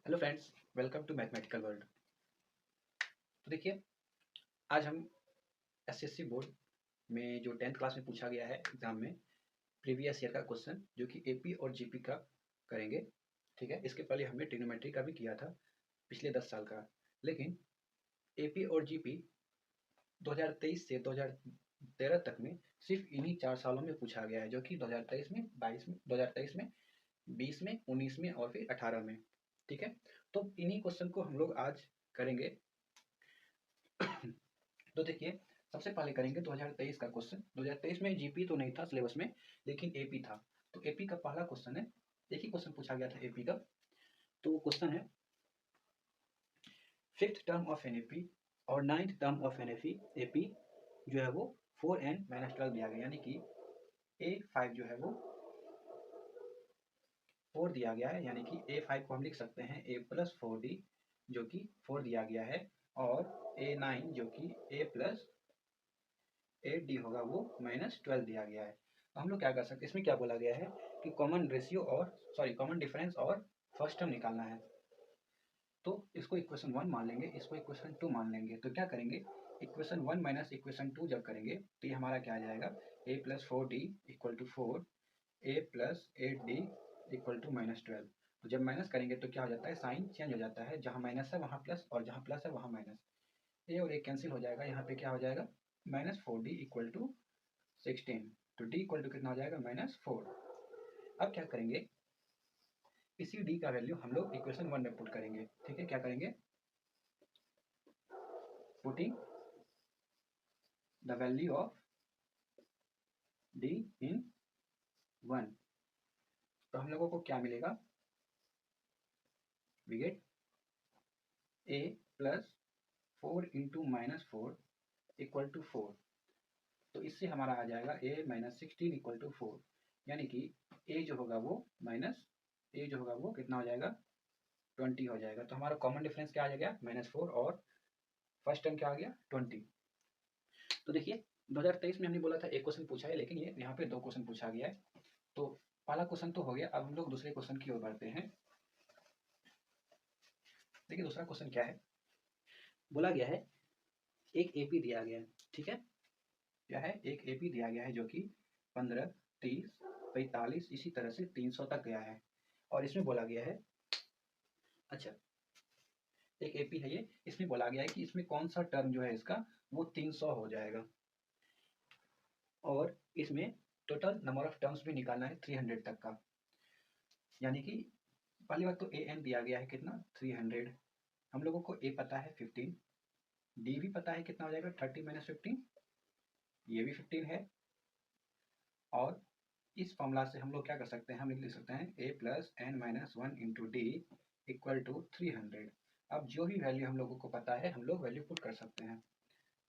Hello friends, welcome to mathematical world. तो देखिए, आज हम एसएससी बोर्ड में जो 10th क्लास में पूछा गया है एग्जाम में प्रीवियस ईयर का क्वेश्चन जो कि एपी और जीपी का करेंगे। ठीक है, इसके पहले हमने ट्रिग्नोमेट्री का भी किया था पिछले 10 साल का, लेकिन एपी और जीपी 2023 से 2013 तक में सिर्फ इन्हीं 4 सालों में पूछा गया है, जो कि 2023 में, 22 में, 2023 में, 20 में, 19 में और फिर 18 में। ठीक है, तो इन्हीं क्वेश्चन को हम लोग आज करेंगे। तो देखिए, सबसे पहले करेंगे 2023 का क्वेश्चन। 2023 में जीपी तो नहीं था सिलेबस में, लेकिन एपी था। तो एपी का पहला क्वेश्चन है, एक ही क्वेश्चन पूछा गया था एपी का। तो वो क्वेश्चन है, fifth term of an AP और ninth term of an AP जो है वो 4n-12 दिया गया, यानी कि A5 जो है वो 4 दिया गया है, यानी कि A5 को हम लिख सकते हैं A प्लस 4D जो कि 4 दिया गया है, और A9 जो कि A प्लस 8D होगा वो -12 दिया गया है। हम लोग क्या कर सकते हैं, इसमें क्या बोला गया है कि कॉमन रेशियो और कॉमन डिफरेंस और फर्स्ट टर्म निकालना है। तो इसको इक्वेशन 1 मान लेंगे, इसको इक्वेशन 2 मान लेंगे। तो क्या करेंगे, इक्वेशन 1 माइनस इक्वेशन 2 जब करेंगे तो ये हमारा क्या आ जाएगा, A plus 4D equal to 4, A plus 8D equal to -12। तो जब माइनस करेंगे तो क्या हो जाता है, साइन चेंज हो जाता है, जहाँ माइनस है वहाँ प्लस और जहाँ प्लस है वहाँ माइनस। ए और ए कैंसिल हो जाएगा, यहाँ पे क्या हो जाएगा, -4D इक्वल टू 16। तो D इक्वल टू कितना हो जाएगा, -4। अब क्या करेंगे, इसी D का वैल्यू हम लोग इक्वेशन 1 में पुट करेंगे। ठीक है, क्या करेंगे, putting the value of D in 1। तो हम लोगों को क्या मिलेगा, we get A plus 4 into -4 equal to 4। तो इससे हमारा आ जाएगा A माइनस 16 इक्वल टू 4, यानी कि A जो होगा वो कितना हो जाएगा, 20 हो जाएगा। तो हमारा कॉमन डिफरेंस क्या आ जाएगा, -4, और फर्स्ट टर्म क्या आ गया, 20। तो देखिए, 2023 में हमने बोला था एक क्वेश्चन पूछा है, लेकिन ये यहाँ पे 2 क्वेश्चन पूछा गया है। तो पहला क्वेश्चन तो हो गया, अब हम लोग दूसरे क्वेश्चन की ओर बढ़ते हैं। देखिए, दूसरा क्वेश्चन क्या है, बोला गया है एक एपी दिया गया है। ठीक है, क्या है, एक एपी दिया गया है जो कि 15, 30, 45 इसी तरह से 300 तक गया है, और इसमें बोला गया है, अच्छा, एक एपी है ये, इसमें बोला गया है कि इसमें कौन सा टर्म जो है इसका वो 300 हो जाएगा, और इसमें टोटल नंबर ऑफ टर्म्स भी निकालना है 300 तक का। यानी कि पहली बात तो ए एन दिया गया है कितना, 300। हम लोगों को ए पता है 15, डी भी पता है कितना हो जाएगा, 30 माइनस 15, ये भी 15 है। और इस फॉर्मूला से हम लोग क्या कर सकते हैं, हम लिख सकते हैं A plus N minus 1 into D equal to 300। अब जो भी वैल्यू हम लोगों को पता है हम लोग वैल्यू पुट कर सकते हैं।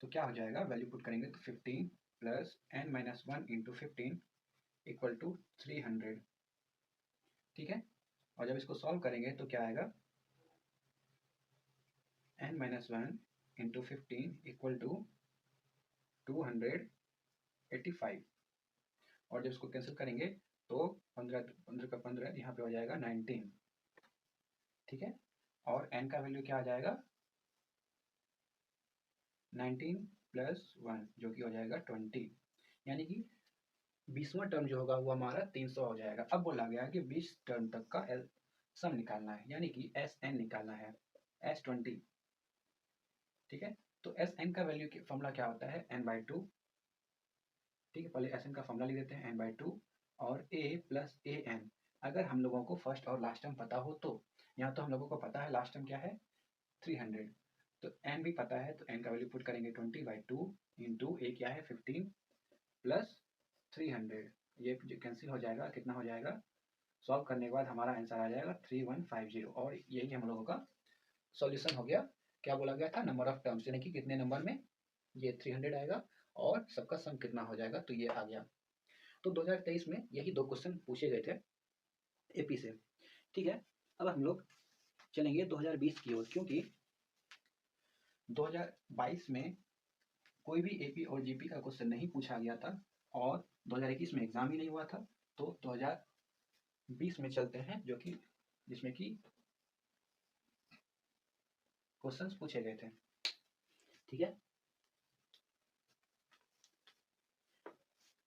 तो क्या हो जाएगा, वैल्यू पुट करेंगे तो 15 plus N minus 1 into 15 equal to 300। ठीक है, और जब इसको सॉल्व करेंगे तो क्या आएगा, n minus 1 into 15 equal to 285। और जब इसको कैंसिल करेंगे तो 15 15 का 15 यहाँ पे हो जाएगा 19। ठीक है, और n का वैल्यू क्या आ जाएगा, 19 प्लस 1 जो कि हो जाएगा 20, यानी कि 20वां टर्म जो होगा वो हमारा 300 हो जाएगा। अब बोला गया है कि 20 टर्म तक का सम निकालना है, यानी कि एस एन निकालना है, S20। ठीक है, तो एस एन का वैल्यू फॉर्मूला क्या होता है, n/2। ठीक है, पहले एस एन का फॉर्मूला लिख देते हैं, n/2, और a प्लस ए एन। अगर हम लोगों को फर्स्ट और लास्ट टर्म पता हो तो, यहाँ तो हम लोगों को पता है लास्ट टर्म क्या है, 300। तो n भी पता है, तो n का वैल्यू पुट करेंगे 20/2 इंटू ए क्या है 15 प्लस 300, ये कैंसिल हो जाएगा, कितना हो जाएगा, सॉल्व करने के बाद हमारा आंसर आ जाएगा 3150, और यही हम लोगों का सॉल्यूशन हो गया। क्या बोला गया था, नंबर ऑफ टर्म्स, यानी कि कितने नंबर में ये 300 आएगा और सबका सम कितना हो जाएगा, तो ये आ गया। तो 2023 में यही 2 क्वेश्चन पूछे गए थे एपी से। ठीक है, अब हम लोग चलेंगे 2020 की ओर, क्योंकि 2022 में कोई भी एपी और जीपी का क्वेश्चन नहीं पूछा गया था, और 2021 में एग्जाम ही नहीं हुआ था। तो 2020 में चलते हैं, जो कि जिसमें कि क्वेश्चंस पूछे गए थे। ठीक है,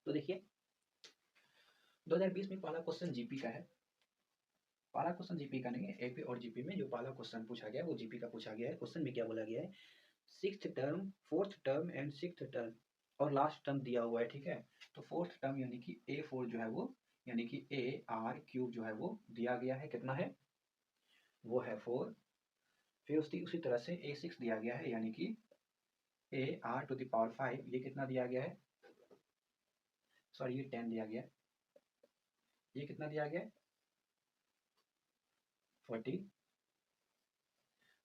तो देखिए 2020 में पहला क्वेश्चन जीपी का है। पहला क्वेश्चन जीपी का नहीं है, एपी और जीपी में जो पहला क्वेश्चन पूछा गया है वो जीपी का पूछा गया है। क्वेश्चन में क्या बोला गया है, sixth term, fourth term and sixth term और लास्ट टर्म दिया हुआ है। ठीक है, तो फोर्थ टर्म यानी कि A4 जो है वो, यानी कि AR³ जो है वो दिया गया है। कितना है, वो है 4। फिर उसी तरह से A6 दिया गया है, यानी कि AR⁵ ये कितना दिया गया है, सॉरी ये 10 दिया गया है, ये कितना दिया गया है 40।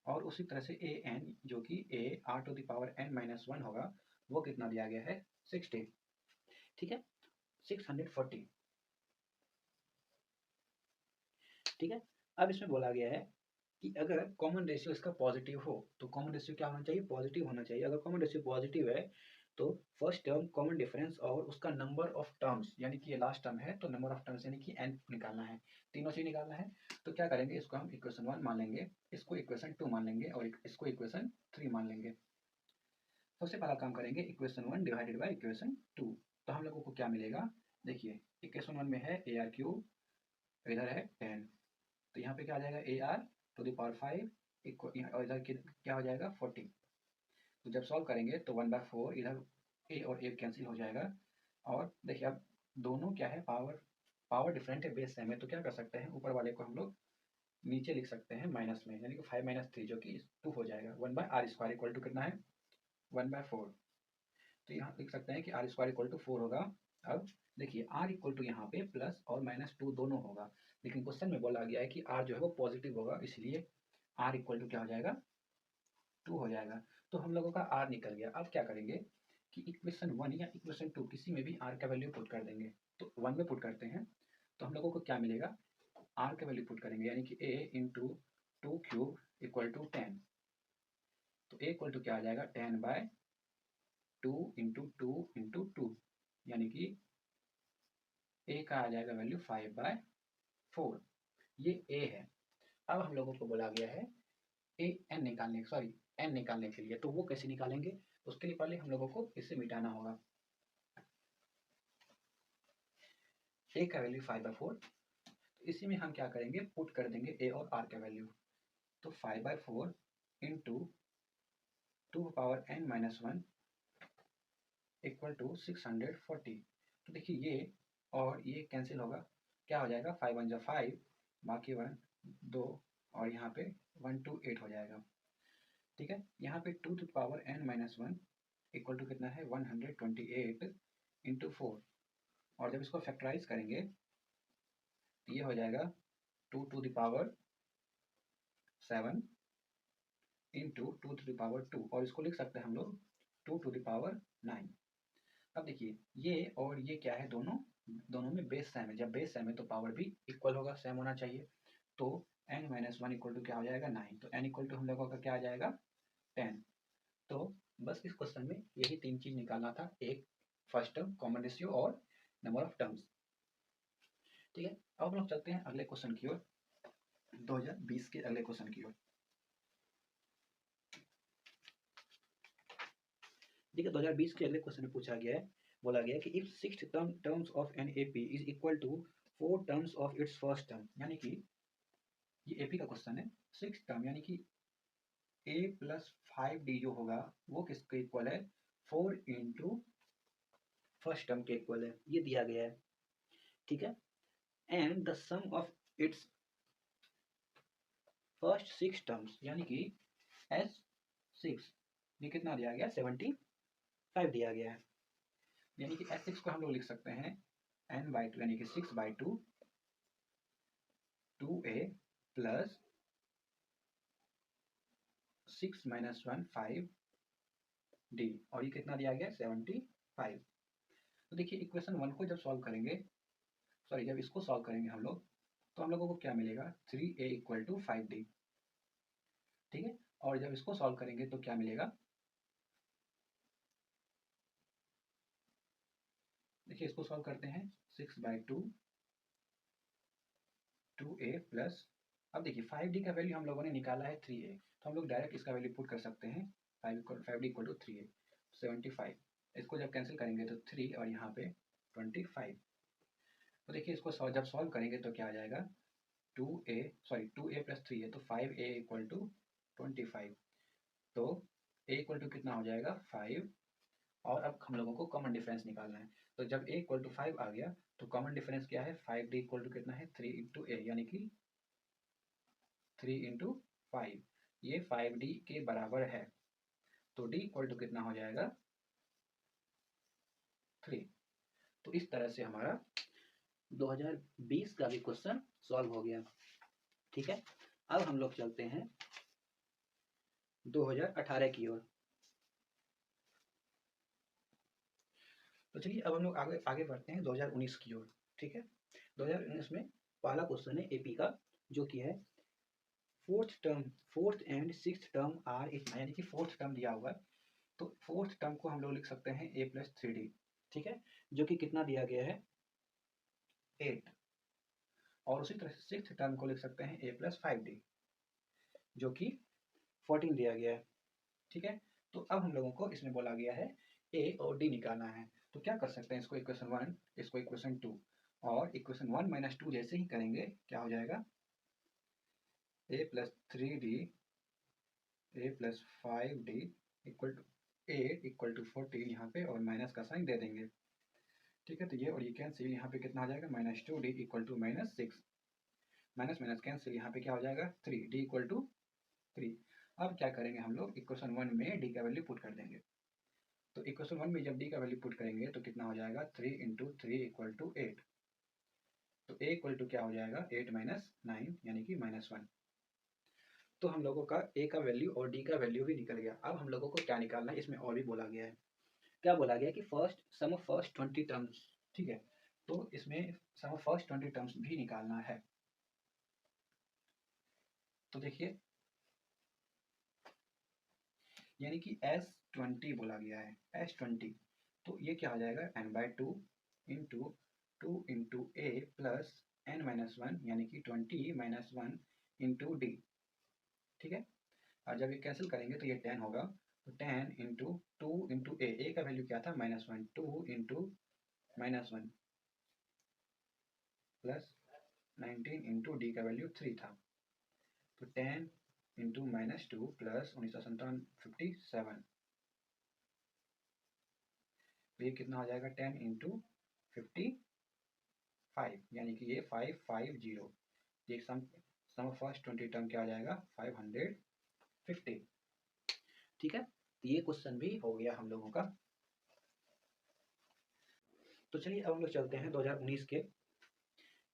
और उसी तरह से AN जो कि AR⁴n-1 होगा, वो कितना दिया गया है 60। ठीक है, 640। ठीक है, अब इसमें बोला गया है कि अगर कॉमन रेशियो इसका पॉजिटिव हो, तो कॉमन रेशियो क्या होना चाहिए, पॉजिटिव होना चाहिए। अगर कॉमन रेशियो पॉजिटिव है तो फर्स्ट टर्म कॉमन डिफरेंस और उसका नंबर ऑफ टर्म्स, यानी कि ये लास्ट टर्म है तो नंबर ऑफ टर्म्स यानी कि n निकालना है, तीनों चीज निकालना है। तो क्या करेंगे, इसको हम इक्वेशन 1 मान लेंगे, इसको इक्वेशन 2 मान लेंगे और इसको इक्वेशन 3 मान लेंगे। सबसे पहला काम करेंगे इक्वेशन 1 डिवाइडेड बाई इक्वेशन 2। तो हम लोगों को क्या मिलेगा, देखिए इक्वेशन 1 में है AR³, इधर है 10, तो यहाँ पे क्या आ जाएगा AR⁵ और इधर क्या हो जाएगा 40। तो जब सॉल्व करेंगे तो 1/4 इधर a और a कैंसिल हो जाएगा। और देखिए अब दोनों क्या है, पावर डिफरेंट है, बेस सेम है, तो क्या कर सकते हैं, ऊपर वाले को हम लोग नीचे लिख सकते हैं माइनस में, यानी कि 5 - 3 जो कि 2 हो जाएगा। 1/r² इक्वल टू कितना है 1/4। तो यहाँ लिख सकते हैं कि r² इक्वल टू 4 होगा। अब देखिए r इक्वल टू यहाँ पे प्लस और -2 दोनों होगा, लेकिन क्वेश्चन में बोला गया है कि r जो है वो पॉजिटिव होगा, इसलिए r इक्वल टू क्या हो जाएगा 2 हो जाएगा। तो हम लोगों का r निकल गया। अब क्या करेंगे कि इक्वेशन 1 या इक्वेशन 2 किसी में भी r का वैल्यू पुट कर देंगे। तो 1 में पुट करते हैं तो हम लोगों को क्या मिलेगा, r का वैल्यू पुट करेंगे, यानी कि a × 2³ इक्वल टू 10। तो a इक्वल टू क्या आ जाएगा 10/2 × 2 × 2, यानी कि a का आ जाएगा वैल्यू 5/4। ये a है। अब हम लोगों को बोला गया है n निकालने के लिए, तो वो कैसे निकालेंगे, उसके लिए पहले हम लोगों को इसे मिटाना होगा। a का वैल्यू 5/4, तो इसी में हम क्या करेंगे, पुट कर देंगे a और r का वैल्यू। तो 5/4 × 2n-1 इक्वल टू 640। तो देखिए ये और ये कैंसिल होगा, क्या हो जाएगा 5 × 1 = 5, बाकी 1 2 और यहाँ पे 1 2 8 हो जाएगा। ठीक है, यहाँ पे 2n-1 इक्वल टू कितना है 128 × 4, और जब इसको फैक्टराइज करेंगे तो ये हो जाएगा 2⁴ × 2⁴ और इसको लिख सकते हैं हम लोग 2⁴ अब देखिए ये और ये क्या है, दोनों में बेस सेम है। जब बेस सेम है तो पावर भी इक्वल होगा, सेम होना चाहिए। तो n-1 इक्वल टू क्या हो जाएगा 9। तो n इक्वल टू हम लोगों का क्या आ जाएगा 10। तो बस इस क्वेश्चन में यही 3 चीज निकालना था, एक फर्स्ट टर्म, कॉमन रेशियो और नंबर ऑफ टर्म्स। ठीक है, अब हम लोग चलते हैं अगले क्वेश्चन की ओर, 2020 के अगले क्वेश्चन की ओर। देखिए 2020 के अगले क्वेश्चन में पूछा गया है, बोला गया है कि if sixth terms of an AP is equal to 4 terms of its first term, यानी कि ये एपी का क्वेश्चन है, सिक्स्थ टर्म यानी कि a + 5d जो होगा वो किसके इक्वल है 4 × फर्स्ट टर्म के इक्वल है, ये दिया गया है। ठीक है, and the sum of its first 6 terms, यानी कि S6 ये कितना दिया गया 75 दिया गया है, यानी कि S6 को हम लोग लिख सकते हैं n/2 यानी कि 6/2 2a + 6 - 1 5d, और ये कितना दिया गया 75। तो देखिए इक्वेशन 1 को जब सॉल्व करेंगे, सॉरी जब इसको सॉल्व करेंगे हम लोग, तो हम लोगों को क्या मिलेगा 3a = 5d। ठीक है, और जब इसको सॉल्व करेंगे तो क्या मिलेगा, देखिए इसको सॉल्व करते हैं 6/2 2a + अब देखिए 5d का वैल्यू हम लोगों ने निकाला है 3a, तो हम लोग डायरेक्ट इसका वैल्यू पुट कर सकते हैं, 5d इक्वल टू 3 है 75। इसको जब कैंसिल करेंगे तो 3 और यहाँ पे 25। तो देखिए इसको जब सॉल्व करेंगे तो क्या आ जाएगा, 2a प्लस 3 है तो 5a इक्वल टू 25। तो a इक्वल टू कितना हो जाएगा 5, और अब हम लोगों को कॉमन डिफरेंस निकालना है। तो जब a इक्वल टू 5 आ गया तो कॉमन डिफरेंस क्या है, 5d इक्वल टू कितना है 3 इंटू a, यानी कि 3 इंटू 5, ये 5d के बराबर है। तो d इक्वल टू कितना हो जाएगा 3। तो इस तरह से हमारा 2020 का भी क्वेश्चन सॉल्व हो गया। ठीक है, अब हम लोग चलते हैं 2018 की ओर। तो चलिए अब हम लोग आगे आगे बढ़ते हैं 2019 की ओर। ठीक है, 2019 में पहला क्वेश्चन है एपी का, जो कि है fourth and sixth term are इतना, यानी कि फोर्थ टर्म दिया हुआ है। तो फोर्थ टर्म को हम लोग लिख सकते हैं a प्लस 3d। ठीक है, जो कि कितना दिया गया है 8, और उसी तरह से सिक्स्थ टर्म को लिख सकते हैं a प्लस 5d, जो कि 14 दिया गया है। ठीक है, तो अब हम लोगों को इसमें बोला गया है a और d निकालना है। तो क्या कर सकते हैं, इसको इक्वेशन 1, इसको इक्वेशन 2, और इक्वेशन 1 माइनस 2 जैसे ही करेंगे क्या हो जाएगा, a plus 3d a plus 5d equal to 8 equal to 14 यहाँ पे, और माइनस का साइन दे देंगे। ठीक है, तो ये और ये कैंसिल, यहाँ पे कितना हो जाएगा minus 2d equal to minus 6, minus minus cancel, यहाँ पे क्या हो जाएगा 3d इक्वल टू 3। अब क्या करेंगे हम लोग, इक्वेशन 1 में d का वैल्यू पुट कर देंगे। तो इक्वेशन 1 में जब d का वैल्यू पुट करेंगे तो कितना हो जाएगा 3 इंटू 3 इक्वल टू 8। तो a इक्वल टू क्या हो जाएगा 8 माइनस 9, यानी कि माइनस 1। तो हम लोगों का a का वैल्यू और d का वैल्यू भी निकल गया। अब हम लोगों को क्या निकालना है, इसमें और भी बोला गया है। क्या बोला गया कि सम ऑफ फर्स्ट 20 टर्म्स। ठीक है, तो इसमें सम ऑफ फर्स्ट 20 टर्म्स भी निकालना है। तो देखिए, यानी कि S20 बोला गया है, S20। तो ये क्या हो जाएगा n/2 into 2 into a plus n minus 1, यानी कि 20 माइनस 1 इंटू डी। ठीक है, और जब ये कैंसिल करेंगे तो ये 10 होगा। तो 10 इंटू 2 इंटू ए का वैल्यू क्या था -1, 2 इंटू -1 प्लस 19 इंटू डी का वैल्यू 3 था। तो 10 इंटू -2 प्लस 1957 57। तो ये कितना हो जाएगा 10 इंटू 55, यानी कि ये 550। ये सम फर्स्ट 20 टर्म क्या हो जाएगा 550। ठीक है, तो ये क्वेश्चन भी हो गया हम लोगों का। तो चलिए अब हम लोग चलते हैं 2019 के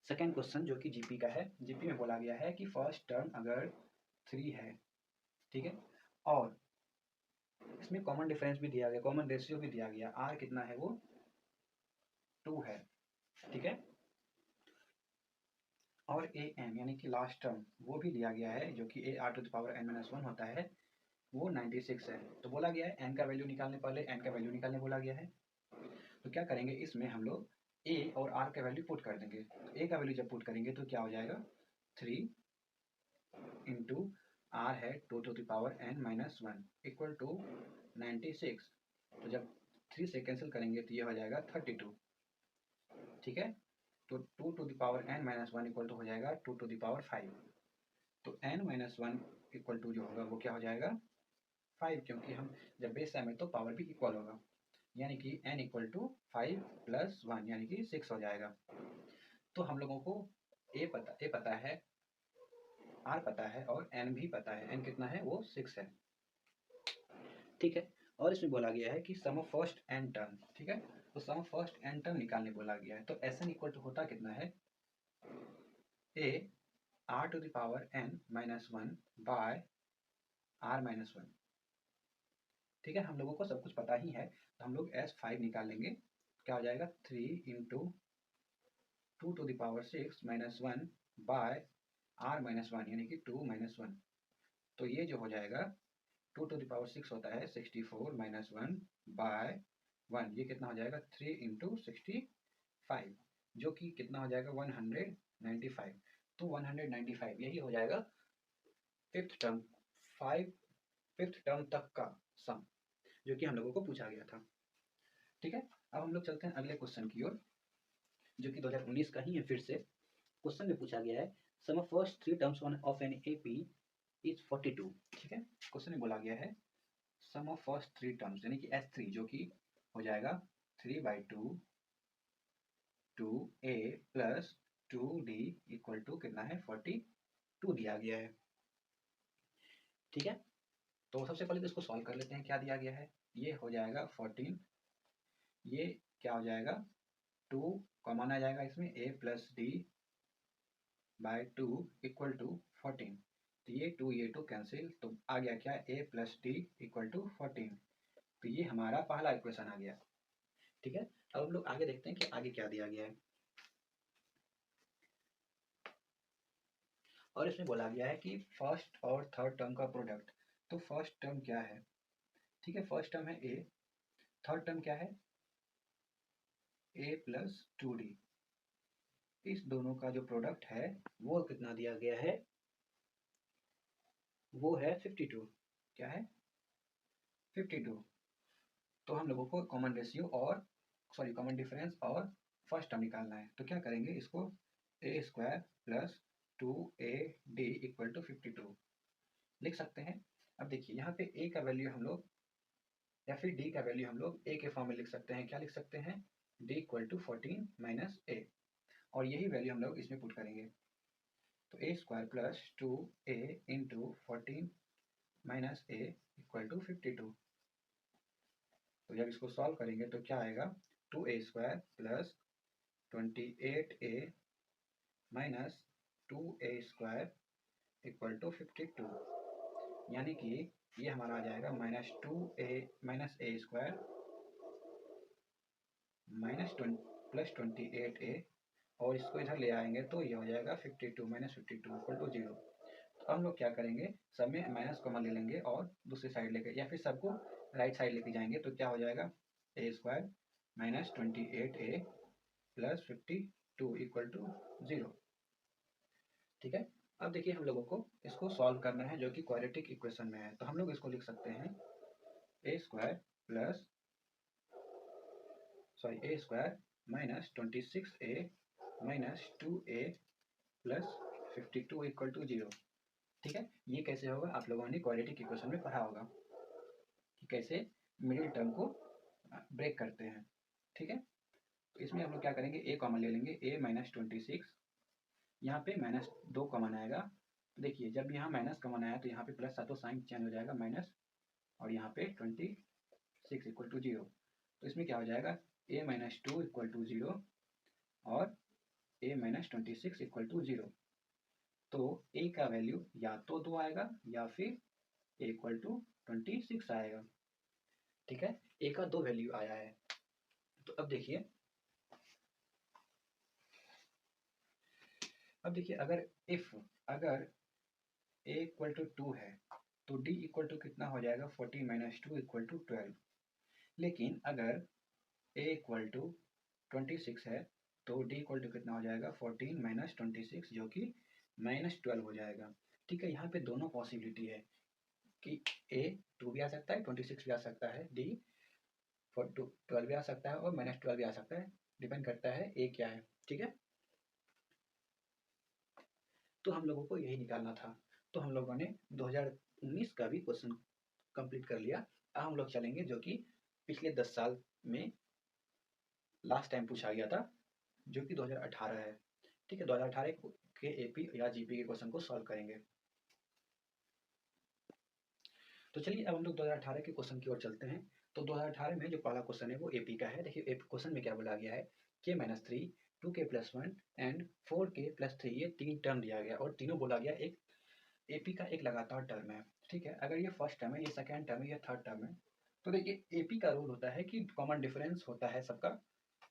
सेकेंड क्वेश्चन, जो कि जीपी का है। जीपी में बोला गया है कि फर्स्ट टर्म अगर 3 है, ठीक है, और इसमें कॉमन डिफरेंस भी दिया गया, कॉमन रेशियो भी दिया गया, आर कितना है वो 2 है। ठीक है, और ए एन यानी कि लास्ट टर्म वो भी दिया गया है, जो कि a r to the power n minus 1 होता है, वो 96 है। तो बोला गया है एन का वैल्यू निकालने, पहले एन का वैल्यू निकालने बोला गया है। तो क्या करेंगे, इसमें हम लोग ए और आर का वैल्यू पुट कर देंगे। तो ए का वैल्यू जब पुट करेंगे तो क्या हो जाएगा 3 इंटू आर है 2 to the power n minus 1 equal to 96। तो जब 3 से कैंसिल करेंगे तो ये हो जाएगा 32। ठीक है, तो 2 to the power n minus 1 equal to हो जाएगा 2 टू द पावर 5। तो n माइनस 1 इक्वल टू जो होगा वो क्या हो जाएगा 5, क्योंकि हम जब बेस में तो पावर भी इक्वल होगा, यानी कि n इक्वल टू 5 प्लस 1 यानी कि 6 हो जाएगा। तो हम लोगों को ए पता है, आर पता है, और n भी पता है। n कितना है वो 6 है। ठीक है, और इसमें बोला गया है कि सम ऑफ फर्स्ट n टर्म। ठीक है, तो सम ऑफ फर्स्ट n टर्म निकालने बोला गया है। तो Sn इक्वल टू होता कितना है a r to the power n minus 1 by r minus 1। ठीक है, हम लोगों को सब कुछ पता ही है, तो हम लोग S5 निकाल लेंगे। क्या हो जाएगा 3 into 2 to the power 6 minus 1 by r minus 1, यानी कि 2 माइनस 1। तो ये जो हो जाएगा 2 टू द पावर 6 होता है 64 माइनस 1 बाय 1, ये कितना हो जाएगा 3 इंटू 65, जो कि कितना हो जाएगा 195। तो 195 यही हो जाएगा फिफ्थ टर्म, 5th टर्म तक का सम, जो कि हम लोगों को पूछा गया था। ठीक है, अब हम लोग चलते हैं अगले क्वेश्चन की ओर, जो कि 2019 का ही है। फिर से क्वेश्चन में पूछा गया है sum of first 3 terms of an AP is 42। ठीक है, क्वेश्चन में बोला गया है सम ऑफ फर्स्ट 3 टर्म्स यानी कि S3, जो कि हो जाएगा 3/2 2a plus 2d equal to कितना है 42 दिया गया है। ठीक है, तो सबसे पहले तो इसको सॉल्व कर लेते हैं। क्या दिया गया है, ये हो जाएगा 14, ये क्या हो जाएगा 2 कॉमन आ जाएगा इसमें, a plus d by 2 equal to 14। तो ये 2 कैंसिल, तो आ गया क्या a plus d equal to 14। तो ये हमारा पहला इक्वेशन आ गया। ठीक है, अब हम लोग आगे देखते हैं कि आगे क्या दिया गया है। और इसमें बोला गया है कि फर्स्ट और थर्ड टर्म का प्रोडक्ट। तो फर्स्ट टर्म क्या है, ठीक है, फर्स्ट टर्म है a, थर्ड टर्म क्या है a प्लस 2d। इस दोनों का जो प्रोडक्ट है वो कितना दिया गया है, वो है 52। क्या है 52। तो हम लोगों को कॉमन रेशियो और कॉमन डिफरेंस और फर्स्ट टर्म निकालना है। तो क्या करेंगे, इसको a square plus 2ad equal to 52 लिख सकते हैं। अब देखिए यहाँ पे a का वैल्यू हम लोग या फिर d का वैल्यू हम लोग a के फॉर्म में लिख सकते हैं। क्या लिख सकते हैं, d equal to 14 minus a, और यही वैल्यू हम लोग इसमें पुट करेंगे। तो a square plus 2a into 14 minus a equal to 52। तो जब इसको सॉल्व करेंगे तो क्या आएगा, 2a square plus 28a minus 2a square equal to 52, यानी कि ये हमारा आ जाएगा minus 2a minus a square minus plus 28a, और इसको इधर ले आएंगे तो ये हो जाएगा 52 माइनस 52 इक्वल टू 0। तो हम लोग क्या करेंगे, सब में माइनस कॉमन ले लेंगे और दूसरी साइड लेके या फिर सबको राइट साइड लेके जाएंगे। तो क्या हो जाएगा, a square minus 28a plus 52 equal to 0। ठीक है, अब देखिए हम लोगों को इसको सॉल्व करना है, जो कि क्वाड्रेटिक इक्वेशन में है। तो हम लोग इसको लिख सकते हैं a square plus a square minus 26a minus 2a plus 52 equal to 0। ठीक है, ये कैसे होगा, आप लोगों ने क्वाड्रेटिक इक्वेशन में पढ़ा होगा कि कैसे मिडिल टर्म को ब्रेक करते हैं। ठीक है, तो इसमें हम लोग क्या करेंगे, a कॉमन ले लेंगे, a माइनस 26, यहाँ पे माइनस 2 कॉमन आएगा। तो देखिए जब यहाँ माइनस कॉमन आया तो यहाँ पे प्लस था तो साइन चेंज हो जाएगा माइनस, और यहाँ पे 26 इक्वल टू 0। तो इसमें क्या हो जाएगा, a माइनस 2 इक्वल टू 0 और a माइनस 26 इक्वल टू 0। तो a का वैल्यू या तो 2 आएगा या फिर a इक्वल टू 26 आएगा। ठीक है, a का 2 वैल्यू आया है। तो अब देखिए अगर a इक्वल टू 2 है तो d इक्वल टू कितना हो जाएगा, 14 माइनस 2 इक्वल टू 12। लेकिन अगर a इक्वल टू 26 है तो d इक्वल टू कितना हो जाएगा, 14 माइनस 26, जो कि माइनस 12 हो जाएगा। ठीक है, यहाँ पे दोनों पॉसिबिलिटी है कि a 2 भी आ सकता है, 26 भी आ सकता है, d 12 भी आ सकता है और माइनस 12 भी आ सकता है, डिपेंड करता है a क्या है। ठीक है, तो हम लोगों को यही निकालना था। तो हम लोगों ने 2019 का भी क्वेश्चन कंप्लीट कर लिया। अब हम लोग चलेंगे जो कि पिछले 10 साल में लास्ट टाइम पूछा गया था, जो कि 2018 है। ठीक है, 2018 के एपी या जीपी के क्वेश्चन को सॉल्व करेंगे। तो चलिए अब हम लोग 2018 के क्वेश्चन की ओर चलते हैं। तो 2018 में जो पहला क्वेश्चन है वो एपी का है। देखिए क्वेश्चन में क्या बोला गया है, k minus 3 2k plus 1 and 4k plus 3, ये 3 टर्म दिया गया और तीनों बोला गया एक एपी का एक लगातार टर्म है। ठीक है, अगर ये फर्स्ट टर्म है, ये सेकेंड टर्म है, ये थर्ड टर्म है, तो देखिए एपी का रूल होता है कि कॉमन डिफरेंस होता है सबका।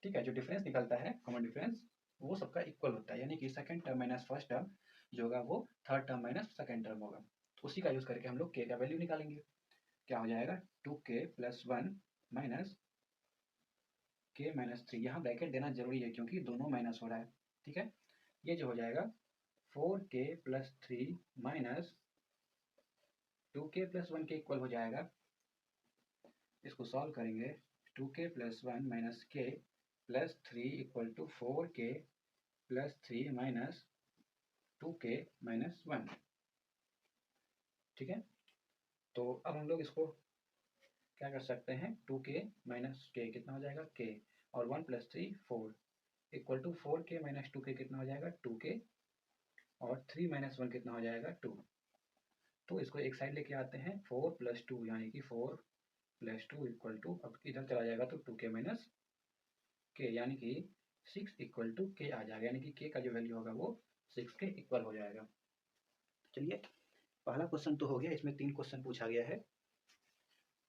ठीक है, जो डिफरेंस निकलता है कॉमन डिफरेंस वो सबका इक्वल होता है, यानी कि second term minus first term जो होगा वो third term minus second term होगा। तो उसी का यूज करके हम लोग के का वैल्यू निकालेंगे। क्या हो जाएगा, 2k plus 1 minus k minus 3, यहाँ ब्रैकेट देना जरूरी है क्योंकि दोनों माइनस हो रहा है। ठीक है, ये जो हो जाएगा 4k plus 3 minus 2k plus 1 के इक्वल हो जाएगा। इसको सॉल्व करेंगे 2k plus 1 minus k plus 3 equal to 4k plus 3 minus 2k minus 1। ठीक है, तो अब हम लोग इसको क्या कर सकते हैं, 2k माइनस k कितना हो जाएगा k, और 1 plus 3 4 equal to 4k minus 2k कितना हो जाएगा 2k, और 3 माइनस 1 कितना हो जाएगा 2। तो इसको एक साइड लेके आते हैं, 4 प्लस 2 यानी कि 4 प्लस 2 इक्वल टू, अब इधर चला जाएगा तो 2k माइनस k यानी कि 6 इक्वल टू k आ जाएगा, यानी कि k का जो वैल्यू होगा वो 6 के इक्वल हो जाएगा। चलिए, पहला क्वेश्चन तो हो गया, इसमें 3 क्वेश्चन पूछा गया है।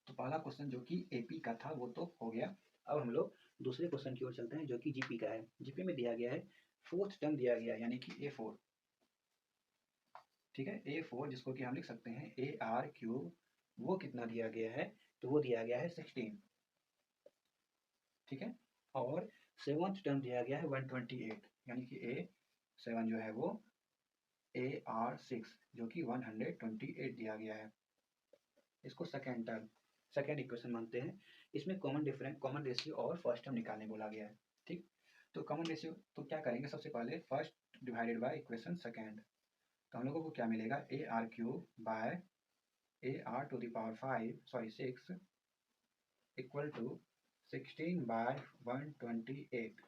तो पहला क्वेश्चन जो कि एपी का था वो तो हो गया। अब हम लोग दूसरे क्वेश्चन की ओर चलते हैं जो कि जीपी का है। जीपी में दिया गया है फोर्थ टर्म दिया गया यानी कि A4। ठीक है, A4 जिसको कि हम लिख सकते हैं AR क्यूब, वो कितना दिया गया है, तो वो दिया गया है 16। ठीक है, और सेवंथ टर्म दिया गया है 128 यानी कि A7 जो है वो AR6 जो कि 128 दिया गया है। इसको सेकेंड टर्म, सेकेंड इक्वेशन मानते हैं। इसमें कॉमन रेशियो और फर्स्ट टर्म निकालने बोला गया है। ठीक, तो कॉमन रेशियो तो क्या करेंगे, सबसे पहले first divided by equation second. तो हम लोगों को क्या मिलेगा, AR cube by AR to the power 6 equal to 16 by 128।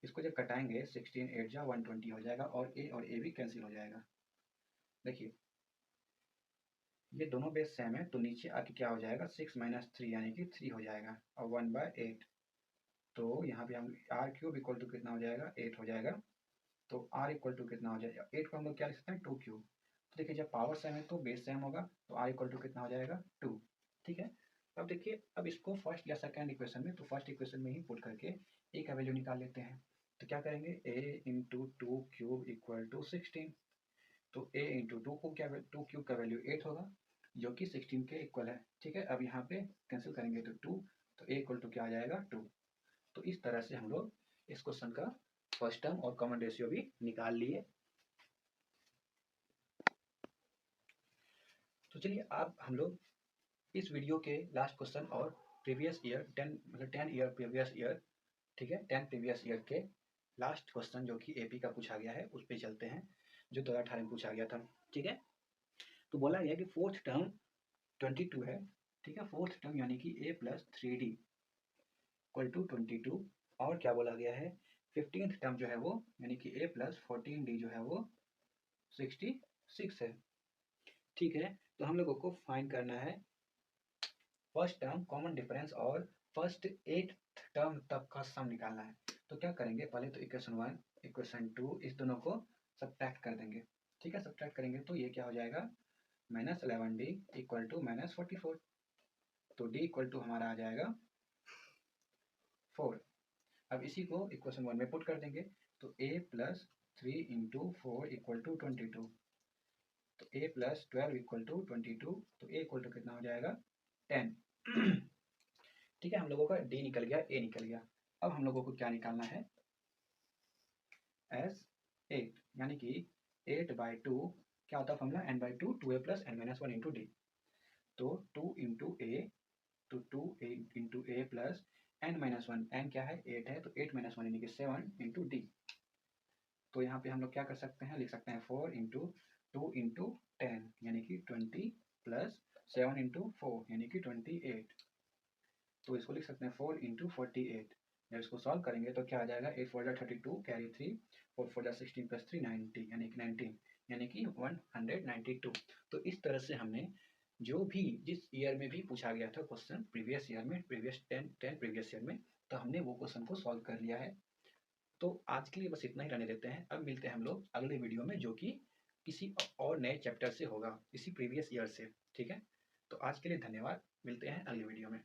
इसको जब कटाएंगे 16 8 जा 120 हो जाएगा, और A भी कैंसिल हो जाएगा। देखिए ये दोनों बेस सेम है, तो नीचे आके क्या हो जाएगा 6 माइनस 3 यानी कि 3 हो जाएगा, और 1/8। तो यहाँ पे हम आर क्यूब इक्वल टू कितना हो जाएगा 8 हो जाएगा। तो आर इक्वल टू कितना हो जाएगा 8 को हम लोग क्या लिख सकते हैं 2 क्यूब। तो देखिए जब पावर सेम है तो बेस सेम होगा, तो आर इक्वल टू कितना हो जाएगा 2। ठीक है, अब देखिए अब इसको फर्स्ट या सेकेंड इक्वेशन में, तो फर्स्ट इक्वेशन में ही पुट करके ए का वैल्यू निकाल लेते हैं। तो क्या करेंगे a into 2 cube equal to 16। तो a इंटू 2 को क्या 2 क्यूब का वैल्यू 8 होगा जो कि 16 के इक्वल है। ठीक है, अब यहाँ पे कैंसिल करेंगे तो 2, तो a इक्वल टू क्या आ जाएगा 2। तो इस तरह से हम लोग इस क्वेश्चन का फर्स्ट टर्म और कॉमन रेशियो भी निकाल लिए। तो चलिए अब हम लोग इस वीडियो के लास्ट क्वेश्चन और previous year 10 year previous year, ठीक है 10 प्रीवियस ईयर के लास्ट क्वेश्चन जो कि एपी का पूछा गया है उस पर चलते हैं, जो 2018 में पूछा गया था। ठीक है, तो बोला गया कि फोर्थ टर्म 22 है। ठीक है, फोर्थ टर्म यानी कि a plus 3d equal to 22, और क्या बोला गया है 15th टर्म जो है वो यानी कि a प्लस 14d जो है वो 66 है। ठीक है, तो हम लोगों को फाइंड करना है फर्स्ट टर्म कॉमन डिफरेंस और फर्स्ट 8th टर्म तक का सम निकालना है। तो क्या करेंगे, पहले तो इक्वेशन 1 इक्वेशन 2 इस दोनों को सब्ट्रैक्ट कर देंगे। ठीक है, सब्ट्रैक्ट करेंगे तो ये क्या हो जाएगा -11d इक्वल टू -44। तो d इक्वल टू हमारा आ जाएगा 4। अब इसी को इक्वेशन 1 में पुट कर देंगे, तो a plus 3 into 4 equal to 22। तो a प्लस 12 इक्वल टू 22, तो a इक्वल टू कितना हो जाएगा 10। ठीक है, हम लोगों का d निकल गया, a निकल गया। अब हम लोगों को क्या निकालना है S8 यानी कि 8/2 क्या होता है formula n/2 2a plus n minus 1 into D. तो 2 इंटू ए, तो 2a इंटू ए प्लस n माइनस 1, n क्या है 8 है, तो 8 माइनस 1 यानी कि 7 इंटू डी। तो यहाँ पे हम लोग क्या कर सकते हैं, लिख सकते हैं 4 इंटू 2 इंटू 10 यानी कि 20 प्लस 7 इंटू 4 यानी कि 28। तो इसको लिख सकते हैं 4 इंटू 48। जब इसको सॉल्व करेंगे तो क्या आ जाएगा 8 4 32 कैरी 3 4 4 16 प्लस 3 90 यानी कि 19 यानी कि 192। तो इस तरह से हमने जो भी जिस ईयर में भी पूछा गया था क्वेश्चन प्रीवियस ईयर में, प्रीवियस 10 प्रीवियस ईयर में, तो हमने वो क्वेश्चन को सॉल्व कर लिया है। तो आज के लिए बस इतना ही रहने देते हैं। अब मिलते हैं हम लोग अगले वीडियो में जो कि किसी और नए चैप्टर से होगा, इसी प्रीवियस ईयर से। ठीक है, तो आज के लिए धन्यवाद, मिलते हैं अगले वीडियो में।